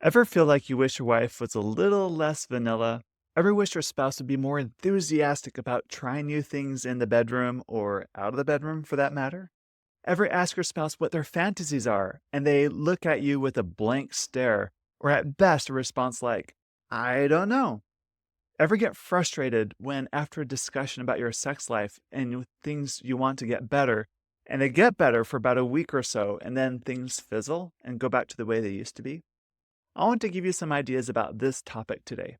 Ever feel like you wish your wife was a little less vanilla? Ever wish your spouse would be more enthusiastic about trying new things in the bedroom or out of the bedroom for that matter? Ever ask your spouse what their fantasies are and they look at you with a blank stare, or at best a response like, I don't know? Ever get frustrated when, after a discussion about your sex life and things you want to get better, and they get better for about a week or so, and then things fizzle and go back to the way they used to be? I want to give you some ideas about this topic today.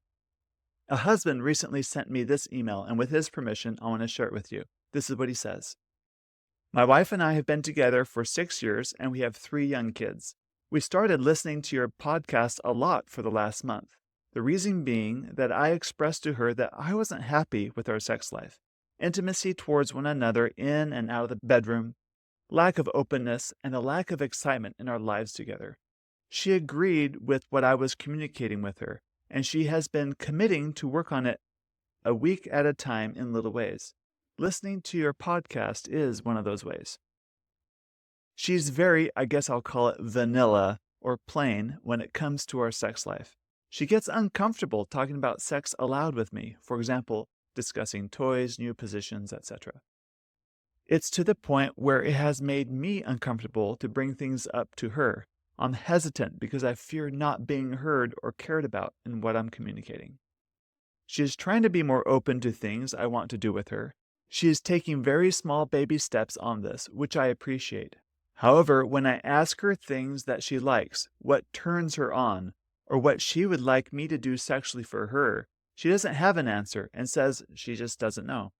A husband recently sent me this email, and with his permission, I want to share it with you. This is what he says. My wife and I have been together for 6 years, and we have 3 young kids. We started listening to your podcast a lot for the last month. The reason being that I expressed to her that I wasn't happy with our sex life, intimacy towards one another in and out of the bedroom, lack of openness, and a lack of excitement in our lives together. She agreed with what I was communicating with her, and she has been committing to work on it a week at a time in little ways. Listening to your podcast is one of those ways. She's very, I guess I'll call it vanilla or plain when it comes to our sex life. She gets uncomfortable talking about sex aloud with me, for example, discussing toys, new positions, etc. It's to the point where it has made me uncomfortable to bring things up to her. I'm hesitant because I fear not being heard or cared about in what I'm communicating. She is trying to be more open to things I want to do with her. She is taking very small baby steps on this, which I appreciate. However, when I ask her things that she likes, what turns her on, or what she would like me to do sexually for her, she doesn't have an answer and says she just doesn't know.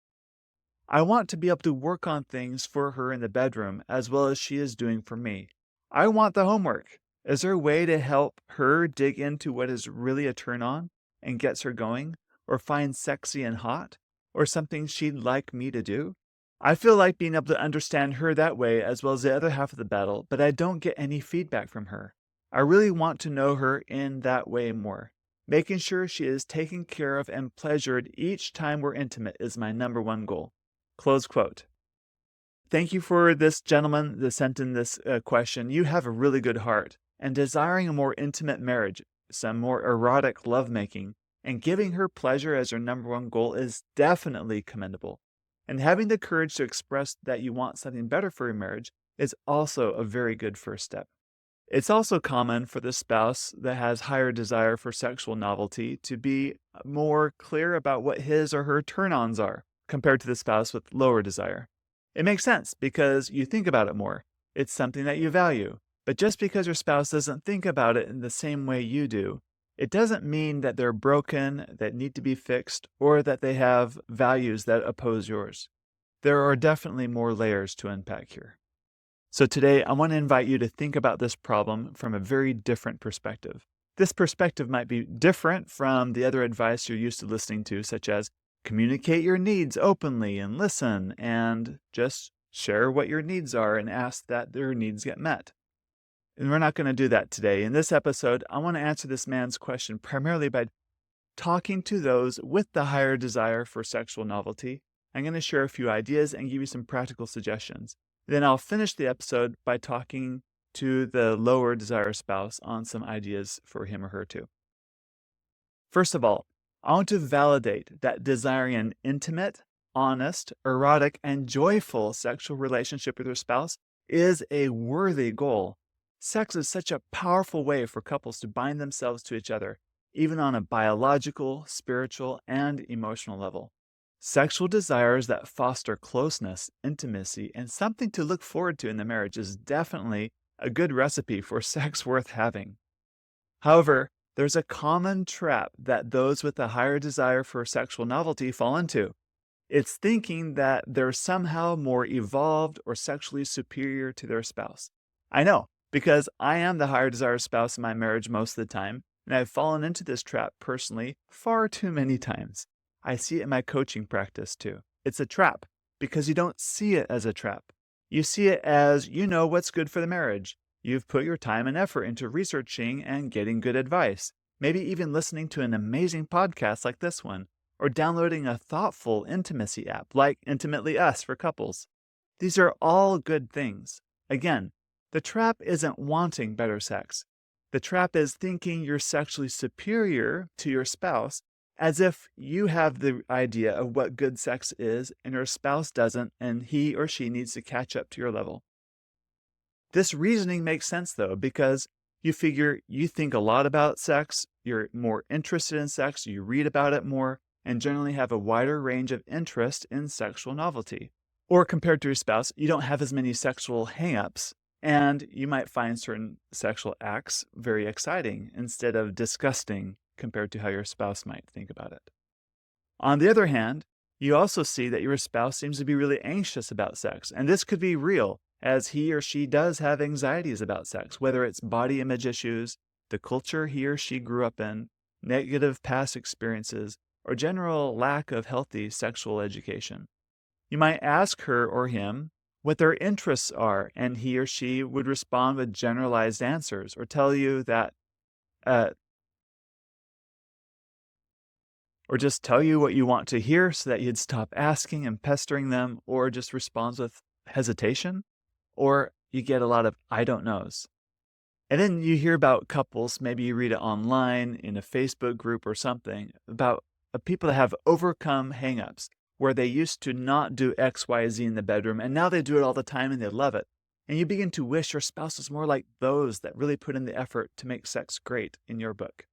I want to be able to work on things for her in the bedroom as well as she is doing for me. I want the homework. Is there a way to help her dig into what is really a turn on and gets her going, or finds sexy and hot, or something she'd like me to do? I feel like being able to understand her that way as well as the other half of the battle, but I don't get any feedback from her. I really want to know her in that way more. Making sure she is taken care of and pleasured each time we're intimate is my number one goal. Close quote. Thank you for this gentleman that sent in this question. You have a really good heart, and desiring a more intimate marriage, some more erotic lovemaking, and giving her pleasure as your number one goal is definitely commendable. And having the courage to express that you want something better for your marriage is also a very good first step. It's also common for the spouse that has higher desire for sexual novelty to be more clear about what his or her turn-ons are compared to the spouse with lower desire. It makes sense because you think about it more. It's something that you value. But just because your spouse doesn't think about it in the same way you do, it doesn't mean that they're broken, that need to be fixed, or that they have values that oppose yours. There are definitely more layers to unpack here. So today, I want to invite you to think about this problem from a very different perspective. This perspective might be different from the other advice you're used to listening to, such as communicate your needs openly and listen, and just share what your needs are and ask that their needs get met. And we're not going to do that today. In this episode, I want to answer this man's question primarily by talking to those with the higher desire for sexual novelty. I'm going to share a few ideas and give you some practical suggestions. Then I'll finish the episode by talking to the lower desire spouse on some ideas for him or her too. First of all, I want to validate that desiring an intimate, honest, erotic, and joyful sexual relationship with your spouse is a worthy goal. Sex is such a powerful way for couples to bind themselves to each other, even on a biological, spiritual, and emotional level. Sexual desires that foster closeness, intimacy, and something to look forward to in the marriage is definitely a good recipe for sex worth having. However, there's a common trap that those with a higher desire for sexual novelty fall into. It's thinking that they're somehow more evolved or sexually superior to their spouse. I know, because I am the higher desire spouse in my marriage most of the time, and I've fallen into this trap personally far too many times. I see it in my coaching practice too. It's a trap because you don't see it as a trap. You see it as you know what's good for the marriage. You've put your time and effort into researching and getting good advice, maybe even listening to an amazing podcast like this one, or downloading a thoughtful intimacy app like Intimately Us for couples. These are all good things. Again, the trap isn't wanting better sex. The trap is thinking you're sexually superior to your spouse as if you have the idea of what good sex is and your spouse doesn't, and he or she needs to catch up to your level. This reasoning makes sense, though, because you figure you think a lot about sex, you're more interested in sex, you read about it more, and generally have a wider range of interest in sexual novelty. Or compared to your spouse, you don't have as many sexual hang-ups, and you might find certain sexual acts very exciting instead of disgusting compared to how your spouse might think about it. On the other hand, you also see that your spouse seems to be really anxious about sex, and this could be real, as he or she does have anxieties about sex, whether it's body image issues, the culture he or she grew up in, negative past experiences, or general lack of healthy sexual education. You might ask her or him what their interests are, and he or she would respond with generalized answers or tell you that, or just tell you what you want to hear so that you'd stop asking and pestering them, or just responds with hesitation, or you get a lot of I don't knows. And then you hear about couples, maybe you read it online in a Facebook group or something, about people that have overcome hangups, where they used to not do X, Y, Z in the bedroom, and now they do it all the time and they love it. And you begin to wish your spouse was more like those that really put in the effort to make sex great in your book.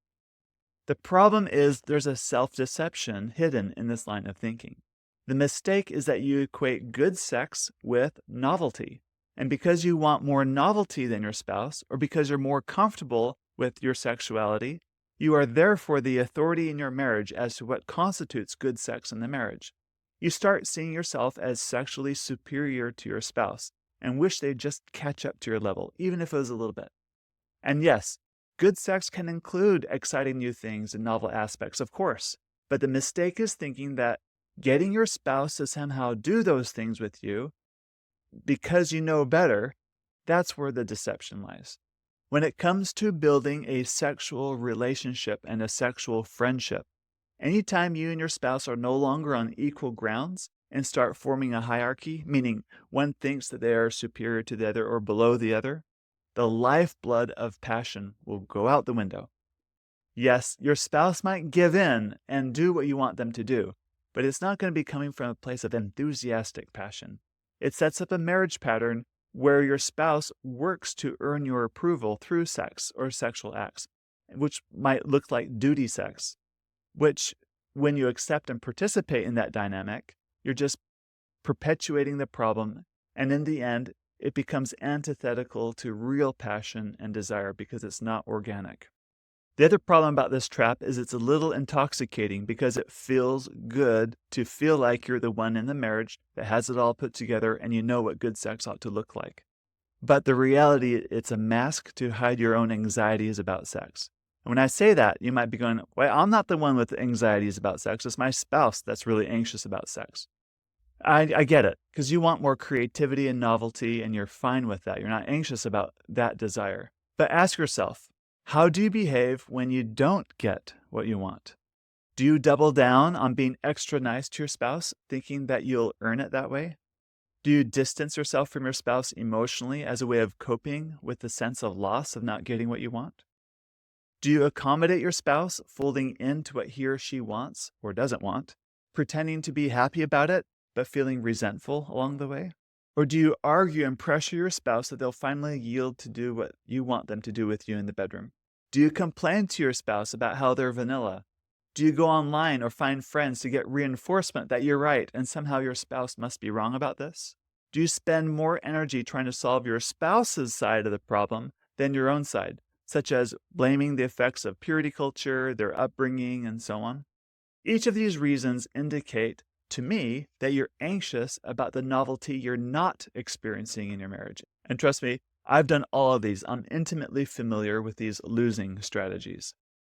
The problem is there's a self-deception hidden in this line of thinking. The mistake is that you equate good sex with novelty. And because you want more novelty than your spouse, or because you're more comfortable with your sexuality, you are therefore the authority in your marriage as to what constitutes good sex in the marriage. You start seeing yourself as sexually superior to your spouse and wish they'd just catch up to your level, even if it was a little bit. And yes, good sex can include exciting new things and novel aspects, of course, but the mistake is thinking that getting your spouse to somehow do those things with you because you know better, that's where the deception lies. When it comes to building a sexual relationship and a sexual friendship, anytime you and your spouse are no longer on equal grounds and start forming a hierarchy, meaning one thinks that they are superior to the other or below the other, the lifeblood of passion will go out the window. Yes, your spouse might give in and do what you want them to do, but it's not going to be coming from a place of enthusiastic passion. It sets up a marriage pattern where your spouse works to earn your approval through sex or sexual acts, which might look like duty sex, which, when you accept and participate in that dynamic, you're just perpetuating the problem, and in the end, it becomes antithetical to real passion and desire because it's not organic. The other problem about this trap is it's a little intoxicating because it feels good to feel like you're the one in the marriage that has it all put together and you know what good sex ought to look like. But the reality, it's a mask to hide your own anxieties about sex. And when I say that, you might be going, well, I'm not the one with anxieties about sex. It's my spouse that's really anxious about sex. I get it, because you want more creativity and novelty, and you're fine with that. You're not anxious about that desire. But ask yourself, how do you behave when you don't get what you want? Do you double down on being extra nice to your spouse, thinking that you'll earn it that way? Do you distance yourself from your spouse emotionally as a way of coping with the sense of loss of not getting what you want? Do you accommodate your spouse, folding into what he or she wants or doesn't want, pretending to be happy about it, but feeling resentful along the way? Or do you argue and pressure your spouse that they'll finally yield to do what you want them to do with you in the bedroom? Do you complain to your spouse about how they're vanilla? Do you go online or find friends to get reinforcement that you're right and somehow your spouse must be wrong about this? Do you spend more energy trying to solve your spouse's side of the problem than your own side, such as blaming the effects of purity culture, their upbringing, and so on? Each of these reasons indicate to me that you're anxious about the novelty you're not experiencing in your marriage. And trust me, I've done all of these. I'm intimately familiar with these losing strategies.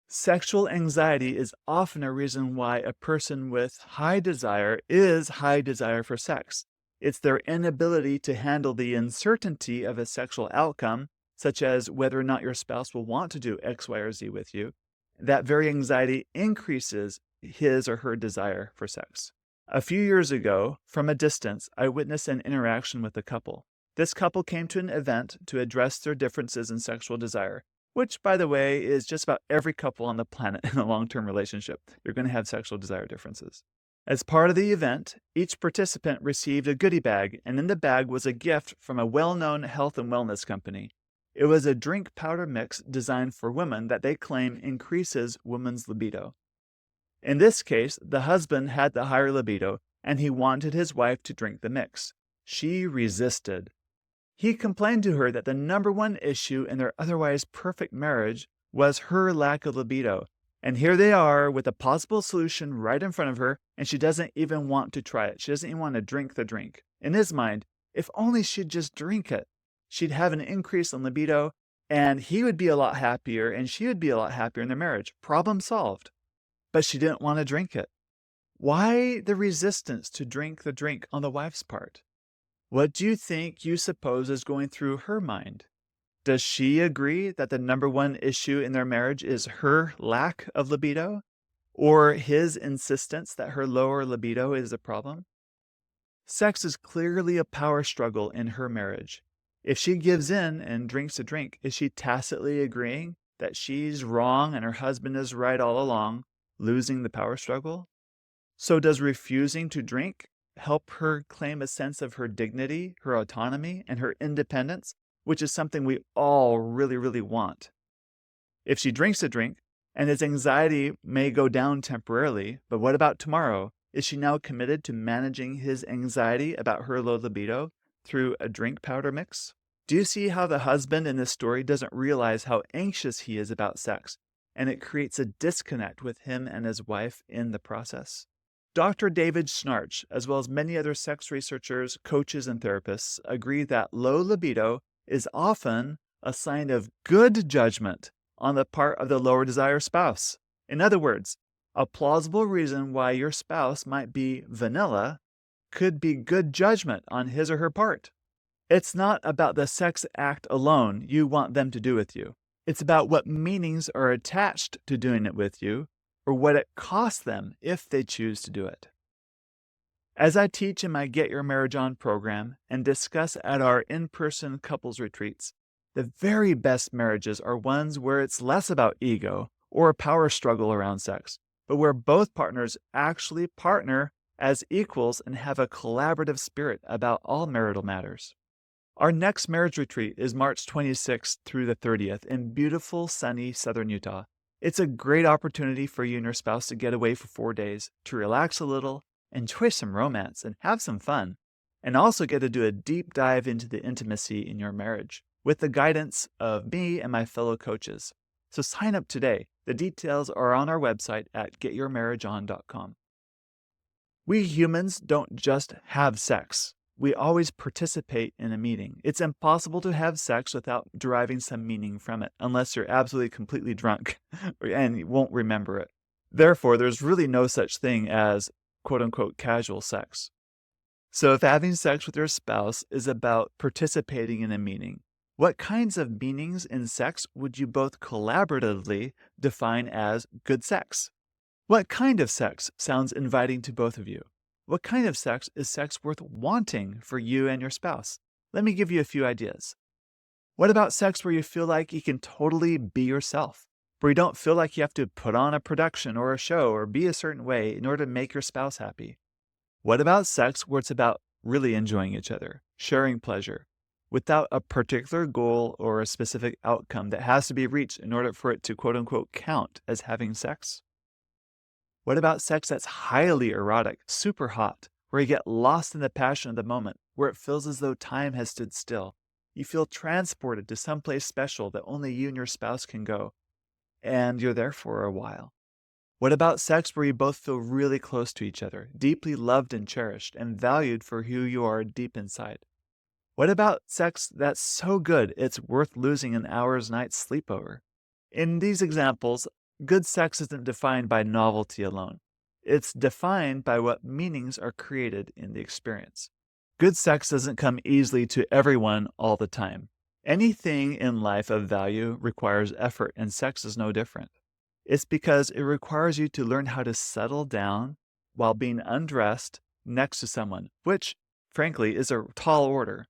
Sexual anxiety is often a reason why a person with high desire is high desire for sex. It's their inability to handle the uncertainty of a sexual outcome, such as whether or not your spouse will want to do X, Y, or Z with you. That very anxiety increases his or her desire for sex. A few years ago, from a distance, I witnessed an interaction with a couple. This couple came to an event to address their differences in sexual desire, which, by the way, is just about every couple on the planet in a long-term relationship. You're going to have sexual desire differences. As part of the event, each participant received a goodie bag, and in the bag was a gift from a well-known health and wellness company. It was a drink powder mix designed for women that they claim increases women's libido. In this case, the husband had the higher libido, and he wanted his wife to drink the mix. She resisted. He complained to her that the number one issue in their otherwise perfect marriage was her lack of libido. And here they are with a possible solution right in front of her, and she doesn't even want to try it. She doesn't even want to drink the drink. In his mind, if only she'd just drink it, she'd have an increase in libido, and he would be a lot happier, and she would be a lot happier in their marriage. Problem solved. But she didn't want to drink it. Why the resistance to drink the drink on the wife's part? What do you suppose is going through her mind? Does she agree that the number one issue in their marriage is her lack of libido, or his insistence that her lower libido is a problem? Sex is clearly a power struggle in her marriage. If she gives in and drinks a drink, is she tacitly agreeing that she's wrong and her husband is right all along, losing the power struggle? So does refusing to drink help her claim a sense of her dignity, her autonomy, and her independence, which is something we all really, really want? If she drinks a drink, and his anxiety may go down temporarily, but what about tomorrow? Is she now committed to managing his anxiety about her low libido through a drink powder mix? Do you see how the husband in this story doesn't realize how anxious he is about sex, and it creates a disconnect with him and his wife in the process? Dr. David Schnarch, as well as many other sex researchers, coaches, and therapists, agree that low libido is often a sign of good judgment on the part of the lower desire spouse. In other words, a plausible reason why your spouse might be vanilla could be good judgment on his or her part. It's not about the sex act alone you want them to do with you. It's about what meanings are attached to doing it with you, or what it costs them if they choose to do it. As I teach in my Get Your Marriage On program and discuss at our in-person couples retreats, the very best marriages are ones where it's less about ego or a power struggle around sex, but where both partners actually partner as equals and have a collaborative spirit about all marital matters. Our next marriage retreat is March 26th through the 30th in beautiful, sunny southern Utah. It's a great opportunity for you and your spouse to get away for 4 days, to relax a little, enjoy some romance, and have some fun, and also get to do a deep dive into the intimacy in your marriage with the guidance of me and my fellow coaches. So sign up today. The details are on our website at getyourmarriageon.com. We humans don't just have sex. We always participate in a meeting. It's impossible to have sex without deriving some meaning from it, unless you're absolutely completely drunk and you won't remember it. Therefore, there's really no such thing as quote-unquote casual sex. So if having sex with your spouse is about participating in a meeting, what kinds of meanings in sex would you both collaboratively define as good sex? What kind of sex sounds inviting to both of you? What kind of sex is sex worth wanting for you and your spouse? Let me give you a few ideas. What about sex where you feel like you can totally be yourself? Where you don't feel like you have to put on a production or a show or be a certain way in order to make your spouse happy? What about sex where it's about really enjoying each other, sharing pleasure, without a particular goal or a specific outcome that has to be reached in order for it to quote-unquote count as having sex? What about sex that's highly erotic, super hot, where you get lost in the passion of the moment, where it feels as though time has stood still? You feel transported to someplace special that only you and your spouse can go, and you're there for a while. What about sex where you both feel really close to each other, deeply loved and cherished, and valued for who you are deep inside? What about sex that's so good it's worth losing an hour's night's sleep over? In these examples, good sex isn't defined by novelty alone. It's defined by what meanings are created in the experience. Good sex doesn't come easily to everyone all the time. Anything in life of value requires effort, and sex is no different. It's because it requires you to learn how to settle down while being undressed next to someone, which, frankly, is a tall order.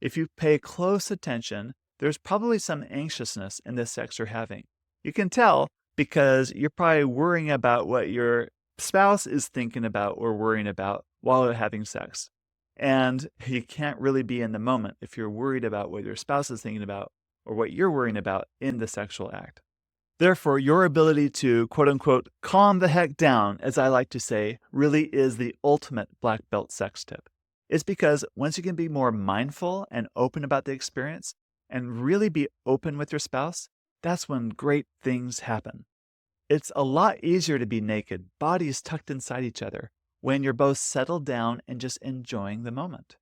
If you pay close attention, there's probably some anxiousness in the sex you're having. You can tell because you're probably worrying about what your spouse is thinking about or worrying about while they're having sex. And you can't really be in the moment if you're worried about what your spouse is thinking about or what you're worrying about in the sexual act. Therefore, your ability to quote unquote calm the heck down, as I like to say, really is the ultimate black belt sex tip. It's because once you can be more mindful and open about the experience and really be open with your spouse, that's when great things happen. It's a lot easier to be naked, bodies tucked inside each other, when you're both settled down and just enjoying the moment.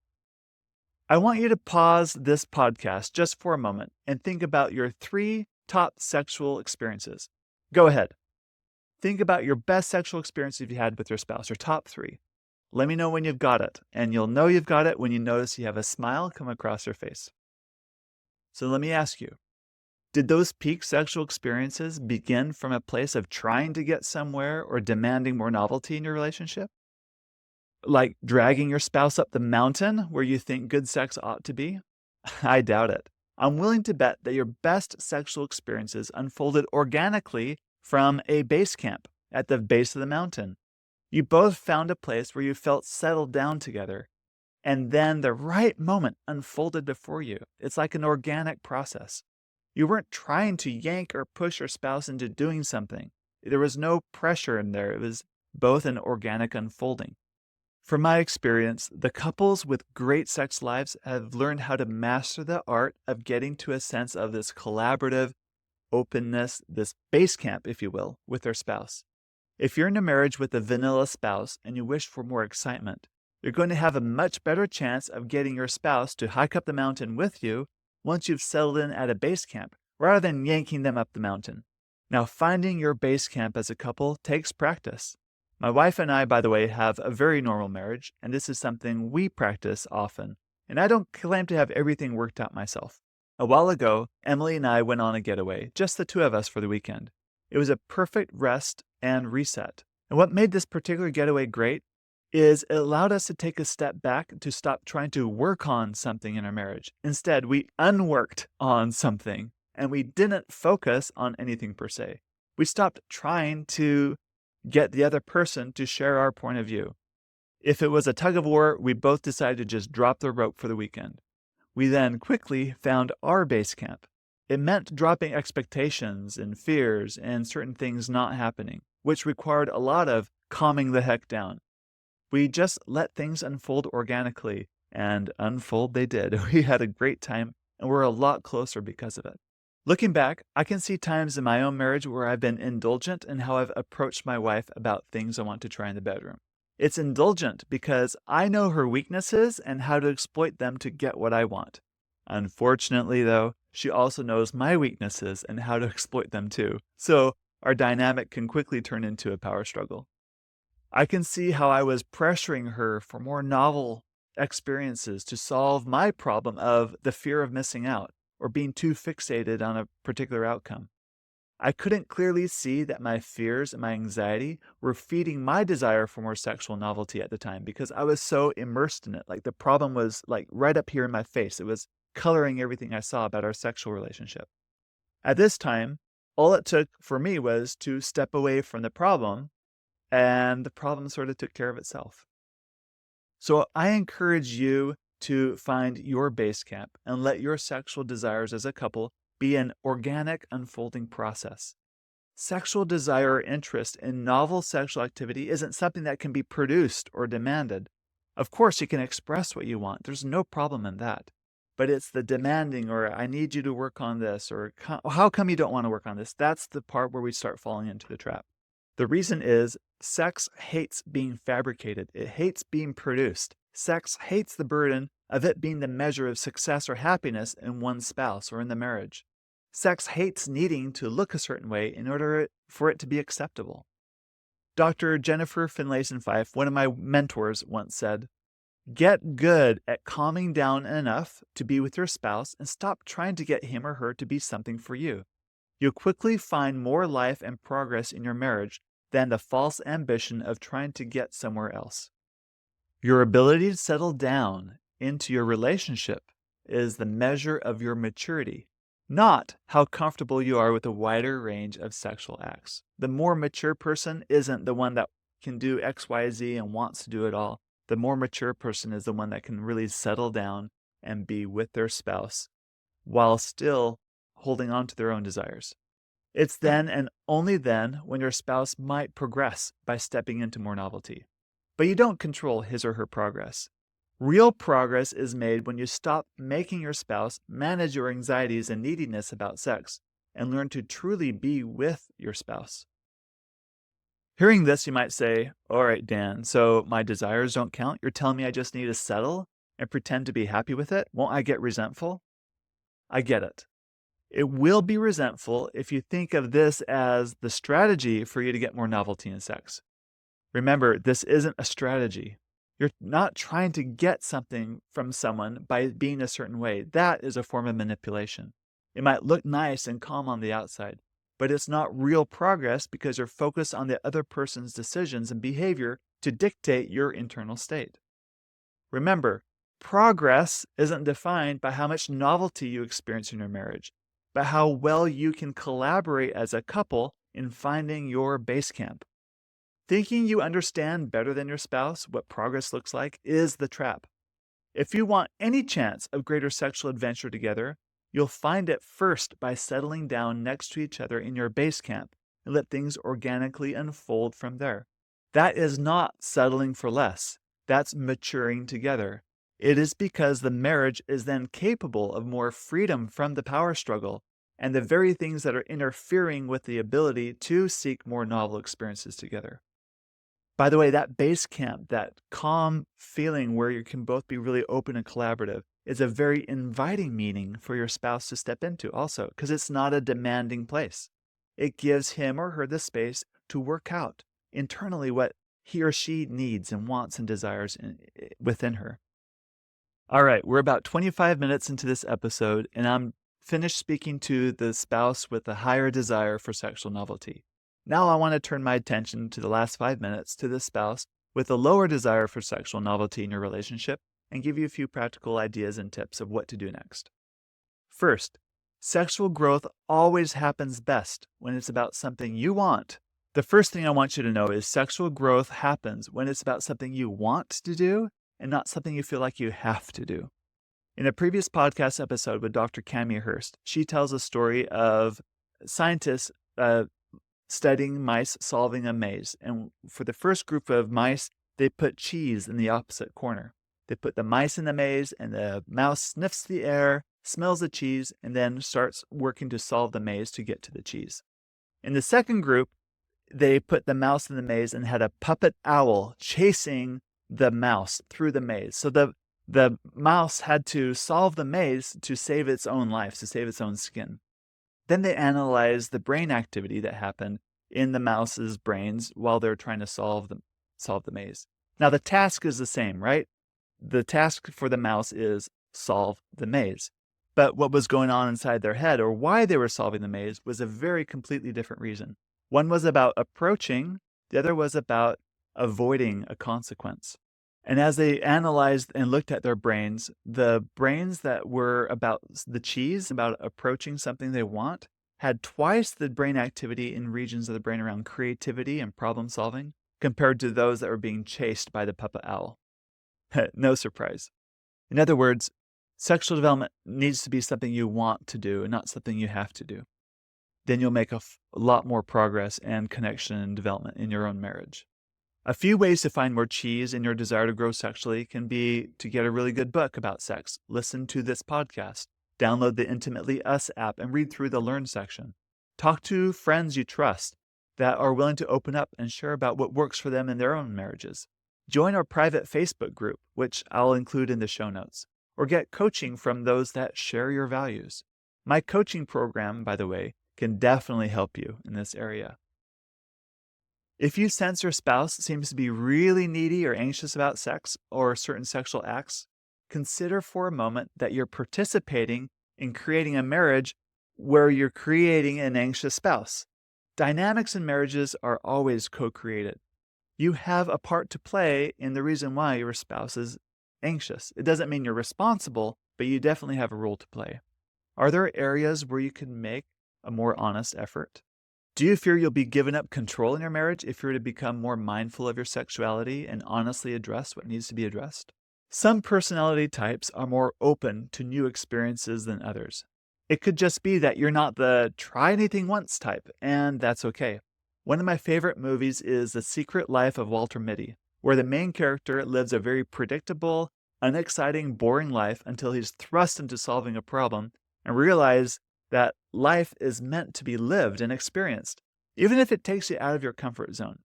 I want you to pause this podcast just for a moment and think about your 3 top sexual experiences. Go ahead. Think about your best sexual experience you've had with your spouse, your top 3. Let me know when you've got it, and you'll know you've got it when you notice you have a smile come across your face. So let me ask you, did those peak sexual experiences begin from a place of trying to get somewhere or demanding more novelty in your relationship? Like dragging your spouse up the mountain where you think good sex ought to be? I doubt it. I'm willing to bet that your best sexual experiences unfolded organically from a base camp at the base of the mountain. You both found a place where you felt settled down together, and then the right moment unfolded before you. It's like an organic process. You weren't trying to yank or push your spouse into doing something. There was no pressure in there. It was both an organic unfolding. From my experience, the couples with great sex lives have learned how to master the art of getting to a sense of this collaborative openness, this base camp, if you will, with their spouse. If you're in a marriage with a vanilla spouse and you wish for more excitement, you're going to have a much better chance of getting your spouse to hike up the mountain with you once you've settled in at a base camp, rather than yanking them up the mountain. Now, finding your base camp as a couple takes practice. My wife and I, by the way, have a very normal marriage, and this is something we practice often, and I don't claim to have everything worked out myself. A while ago, Emily and I went on a getaway, just the 2 of us for the weekend. It was a perfect rest and reset. And what made this particular getaway great is it allowed us to take a step back to stop trying to work on something in our marriage. Instead, we unworked on something, and we didn't focus on anything per se. We stopped trying to get the other person to share our point of view. If it was a tug of war, we both decided to just drop the rope for the weekend. We then quickly found our base camp. It meant dropping expectations and fears and certain things not happening, which required a lot of calming the heck down. We just let things unfold organically, and unfold they did. We had a great time, and we're a lot closer because of it. Looking back, I can see times in my own marriage where I've been indulgent in how I've approached my wife about things I want to try in the bedroom. It's indulgent because I know her weaknesses and how to exploit them to get what I want. Unfortunately, though, she also knows my weaknesses and how to exploit them too. So our dynamic can quickly turn into a power struggle. I can see how I was pressuring her for more novel experiences to solve my problem of the fear of missing out or being too fixated on a particular outcome. I couldn't clearly see that my fears and my anxiety were feeding my desire for more sexual novelty at the time because I was so immersed in it. Like the problem was like right up here in my face. It was coloring everything I saw about our sexual relationship. At this time, all it took for me was to step away from the problem, and the problem sort of took care of itself. So I encourage you to find your base camp and let your sexual desires as a couple be an organic unfolding process. Sexual desire or interest in novel sexual activity isn't something that can be produced or demanded. Of course, you can express what you want. There's no problem in that. But it's the demanding or I need you to work on this or how come you don't want to work on this? That's the part where we start falling into the trap. The reason is sex hates being fabricated. It hates being produced. Sex hates the burden of it being the measure of success or happiness in one's spouse or in the marriage. Sex hates needing to look a certain way in order for it to be acceptable. Dr. Jennifer Finlayson-Fife, one of my mentors, once said, "Get good at calming down enough to be with your spouse and stop trying to get him or her to be something for you. You'll quickly find more life and progress in your marriage than the false ambition of trying to get somewhere else." Your ability to settle down into your relationship is the measure of your maturity, not how comfortable you are with a wider range of sexual acts. The more mature person isn't the one that can do X, Y, Z and wants to do it all. The more mature person is the one that can really settle down and be with their spouse while still holding on to their own desires. It's then and only then when your spouse might progress by stepping into more novelty. But you don't control his or her progress. Real progress is made when you stop making your spouse manage your anxieties and neediness about sex and learn to truly be with your spouse. Hearing this, you might say, all right, Dan, so my desires don't count? You're telling me I just need to settle and pretend to be happy with it? Won't I get resentful? I get it. It will be resentful if you think of this as the strategy for you to get more novelty in sex. Remember, this isn't a strategy. You're not trying to get something from someone by being a certain way. That is a form of manipulation. It might look nice and calm on the outside, but it's not real progress because you're focused on the other person's decisions and behavior to dictate your internal state. Remember, progress isn't defined by how much novelty you experience in your marriage, but how well you can collaborate as a couple in finding your base camp. Thinking you understand better than your spouse what progress looks like is the trap. If you want any chance of greater sexual adventure together, you'll find it first by settling down next to each other in your base camp and let things organically unfold from there. That is not settling for less. That's maturing together. It is because the marriage is then capable of more freedom from the power struggle and the very things that are interfering with the ability to seek more novel experiences together. By the way, that base camp, that calm feeling where you can both be really open and collaborative, is a very inviting meaning for your spouse to step into also, because it's not a demanding place. It gives him or her the space to work out internally what he or she needs and wants and desires within her. All right, we're about 25 minutes into this episode, and I'm finished speaking to the spouse with a higher desire for sexual novelty. Now I want to turn my attention to the last 5 minutes to the spouse with a lower desire for sexual novelty in your relationship and give you a few practical ideas and tips of what to do next. First, sexual growth always happens best when it's about something you want. The first thing I want you to know is sexual growth happens when it's about something you want to do and not something you feel like you have to do. In a previous podcast episode with Dr. Cami Hurst, she tells a story of scientists studying mice solving a maze. And for the first group of mice, they put cheese in the opposite corner. They put the mice in the maze, and the mouse sniffs the air, smells the cheese, and then starts working to solve the maze to get to the cheese. In the second group, they put the mouse in the maze and had a puppet owl chasing the mouse through the maze. So the mouse had to solve the maze to save its own life, to save its own skin. Then they analyzed the brain activity that happened in the mouse's brains while they're trying to solve the maze. Now the task is the same, right? The task for the mouse is solve the maze. But what was going on inside their head, or why they were solving the maze, was a very completely different reason. One was about approaching, the other was about avoiding a consequence. And as they analyzed and looked at their brains, the brains that were about the cheese, about approaching something they want, had twice the brain activity in regions of the brain around creativity and problem solving compared to those that were being chased by the puppet owl. No surprise. In other words, sexual development needs to be something you want to do and not something you have to do. Then you'll make a lot more progress and connection and development in your own marriage. A few ways to find more cheese in your desire to grow sexually can be to get a really good book about sex, listen to this podcast, download the Intimately Us app and read through the Learn section. Talk to friends you trust that are willing to open up and share about what works for them in their own marriages. Join our private Facebook group, which I'll include in the show notes, or get coaching from those that share your values. My coaching program, by the way, can definitely help you in this area. If you sense your spouse seems to be really needy or anxious about sex or certain sexual acts, consider for a moment that you're participating in creating a marriage where you're creating an anxious spouse. Dynamics in marriages are always co-created. You have a part to play in the reason why your spouse is anxious. It doesn't mean you're responsible, but you definitely have a role to play. Are there areas where you can make a more honest effort? Do you fear you'll be giving up control in your marriage if you're to become more mindful of your sexuality and honestly address what needs to be addressed? Some personality types are more open to new experiences than others. It could just be that you're not the try anything once type, and that's okay. One of my favorite movies is The Secret Life of Walter Mitty, where the main character lives a very predictable, unexciting, boring life until he's thrust into solving a problem and realizes that life is meant to be lived and experienced, even if it takes you out of your comfort zone.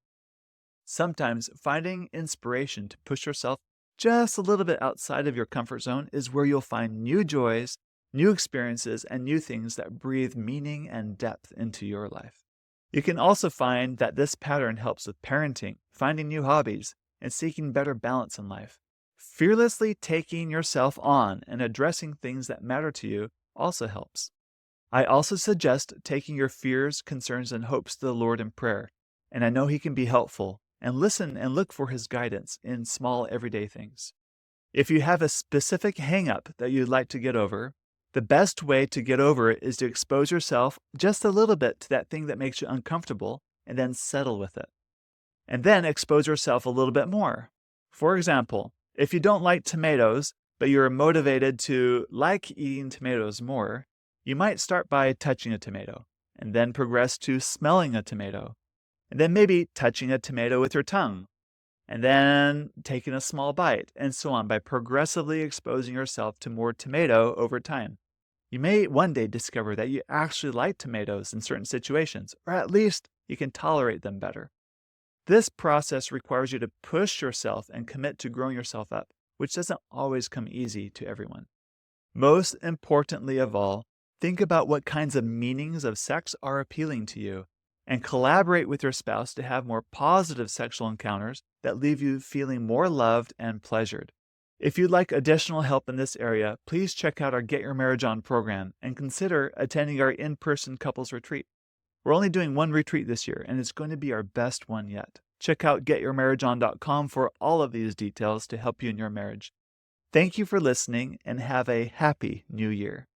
Sometimes finding inspiration to push yourself just a little bit outside of your comfort zone is where you'll find new joys, new experiences, and new things that breathe meaning and depth into your life. You can also find that this pattern helps with parenting, finding new hobbies, and seeking better balance in life. Fearlessly taking yourself on and addressing things that matter to you also helps. I also suggest taking your fears, concerns, and hopes to the Lord in prayer, and I know He can be helpful, and listen and look for His guidance in small everyday things. If you have a specific hang-up that you'd like to get over, the best way to get over it is to expose yourself just a little bit to that thing that makes you uncomfortable and then settle with it. And then expose yourself a little bit more. For example, if you don't like tomatoes, but you're motivated to like eating tomatoes more, you might start by touching a tomato, and then progress to smelling a tomato, and then maybe touching a tomato with your tongue, and then taking a small bite, and so on by progressively exposing yourself to more tomato over time. You may one day discover that you actually like tomatoes in certain situations, or at least you can tolerate them better. This process requires you to push yourself and commit to growing yourself up, which doesn't always come easy to everyone. Most importantly of all, think about what kinds of meanings of sex are appealing to you, and collaborate with your spouse to have more positive sexual encounters that leave you feeling more loved and pleasured. If you'd like additional help in this area, please check out our Get Your Marriage On program and consider attending our in-person couples retreat. We're only doing one retreat this year, and it's going to be our best one yet. Check out getyourmarriageon.com for all of these details to help you in your marriage. Thank you for listening, and have a happy new year.